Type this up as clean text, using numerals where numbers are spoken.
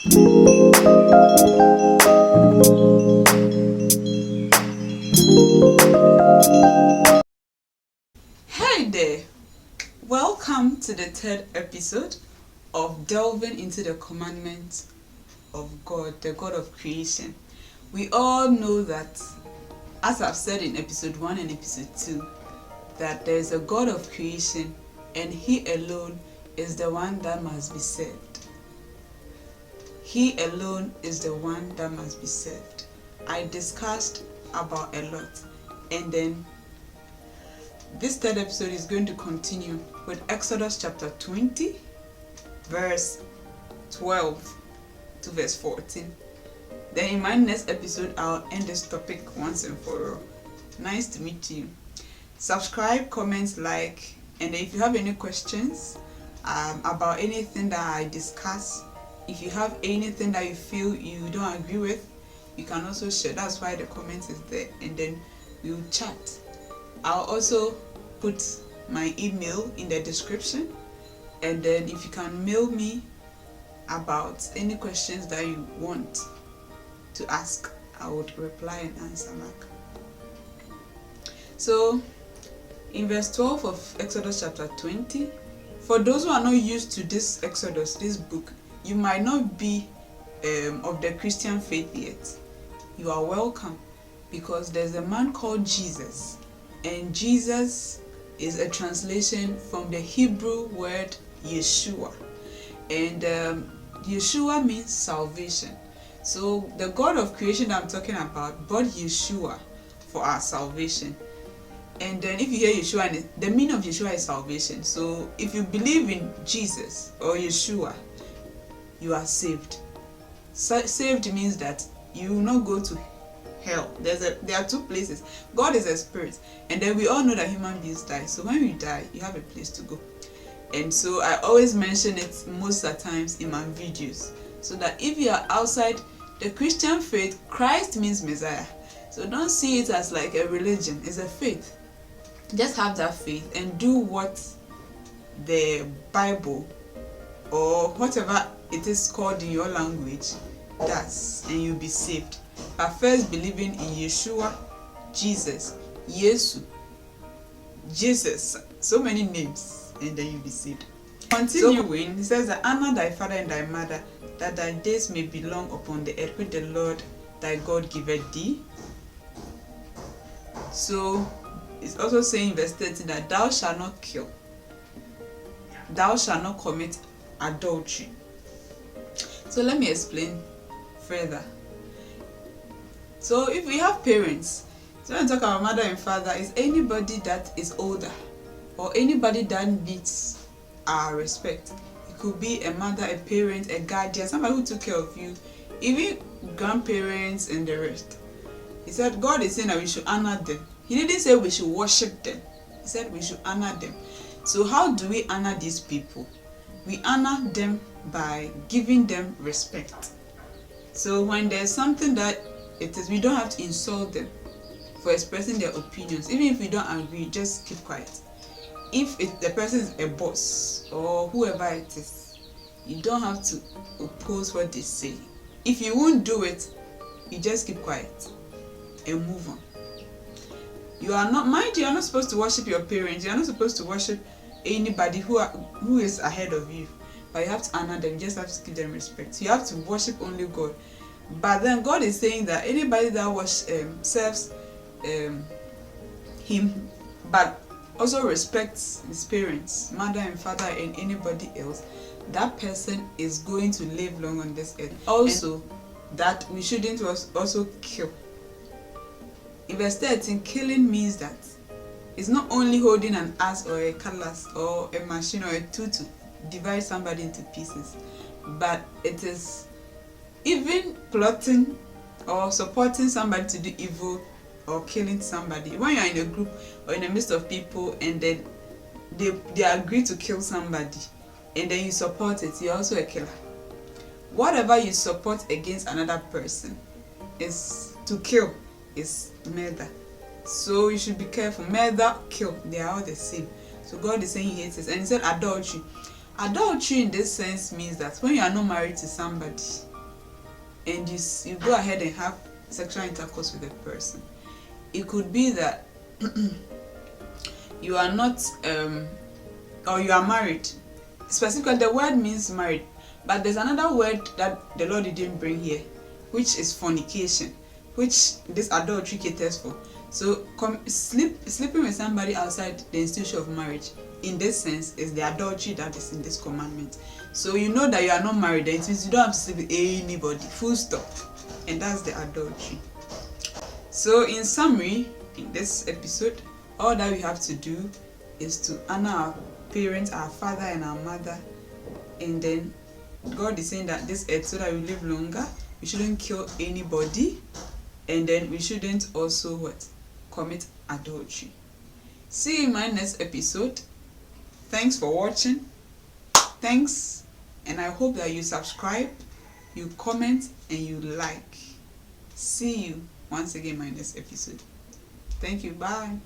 Hey there! Welcome to the third episode of delving into the commandments of God, the God of creation. We all know that, as I've said in episode 1 and episode 2, that there is a God of creation and He alone is the one that must be served. He alone is the one that must be served. I discussed about a lot, and then this third episode is going to continue with Exodus chapter 20, verse 12 to verse 14. Then in my next episode, I'll end this topic once and for all. Nice to meet you. Subscribe, comment, like, and if you have any questions about anything that I discuss, if you have anything that you feel you don't agree with, you can also share. That's why the comment is there, and then we'll chat. I'll also put my email in the description, and then if you can mail me about any questions that you want to ask, I would reply and answer back. So in verse 12 of Exodus chapter 20, for those who are not used to this Exodus, this book, you might not be of the Christian faith yet. You are welcome, because there's a man called Jesus, and Jesus is a translation from the Hebrew word Yeshua, and Yeshua means salvation. So the God of creation that I'm talking about brought Yeshua for our salvation. And then if you hear Yeshua, the meaning of Yeshua is salvation. So if you believe in Jesus or Yeshua, you are saved. Saved means that you will not go to hell. There are two places. God is a spirit, and then we all know that human beings die. So when we die, you have a place to go. And so I always mention it most of the times in my videos, so that if you are outside the Christian faith, Christ means Messiah. So don't see it as like a religion. It's a faith. Just have that faith and do what the Bible or whatever it is called in your language does, and you'll be saved. But first, believing in Yeshua, Jesus, Yesu, Jesus, so many names, and then you'll be saved. Continuing, he says that honor thy father and thy mother, that thy days may be long upon the earth, which the Lord thy God giveth thee. So it's also saying in verse 13 that thou shalt not kill, thou shalt not commit adultery. So let me explain further. So if we have parents, so when we talk about mother and father, is anybody that is older or anybody that needs our respect. It could be a mother, a parent, a guardian, somebody who took care of you, even grandparents and the rest. He said God is saying that we should honor them. He didn't say we should worship them. He said we should honor them. So how do we honor these people? We honor them by giving them respect. So when there's something that it is, we don't have to insult them for expressing their opinions. Even if we don't agree, just keep quiet. If the person is a boss or whoever it is, you don't have to oppose what they say. If you won't do it, you just keep quiet and move on. You are not supposed to worship your parents. You are not supposed to worship anybody who is ahead of you. But you have to honor them. You just have to give them respect. You have to worship only God. But then God is saying that anybody that serves Him, but also respects his parents, mother and father, and anybody else, that person is going to live long on this earth. Also, that we shouldn't also kill. In verse 13, killing means that it's not only holding an axe or a cutlass or a machine or a tool to divide somebody into pieces, but it is even plotting or supporting somebody to do evil or killing somebody. When you're in a group or in the midst of people and then they agree to kill somebody and then you support it, you're also a killer. Whatever you support against another person is to kill, is murder. So you should be careful. Murder, kill, they are all the same. So God is saying He hates it. And He said adultery. Adultery in this sense means that when you are not married to somebody and you go ahead and have sexual intercourse with a person. It could be that you are not or you are married. Specifically, the word means married, but there's another word that the Lord didn't bring here, which is fornication, which this adultery caters for. So sleeping with somebody outside the institution of marriage, in this sense, is the adultery that is in this commandment. So you know that you are not married, it means you don't have to sleep with anybody, full stop. And that's the adultery. So in summary, in this episode, all that we have to do is to honor our parents, our father and our mother, and then God is saying that this earth, so that we live longer, we shouldn't kill anybody, and then we shouldn't also commit adultery. See you in my next episode. Thanks for watching. Thanks, and I hope that you subscribe, you comment, and you like. See you once again in my next episode. Thank you. Bye.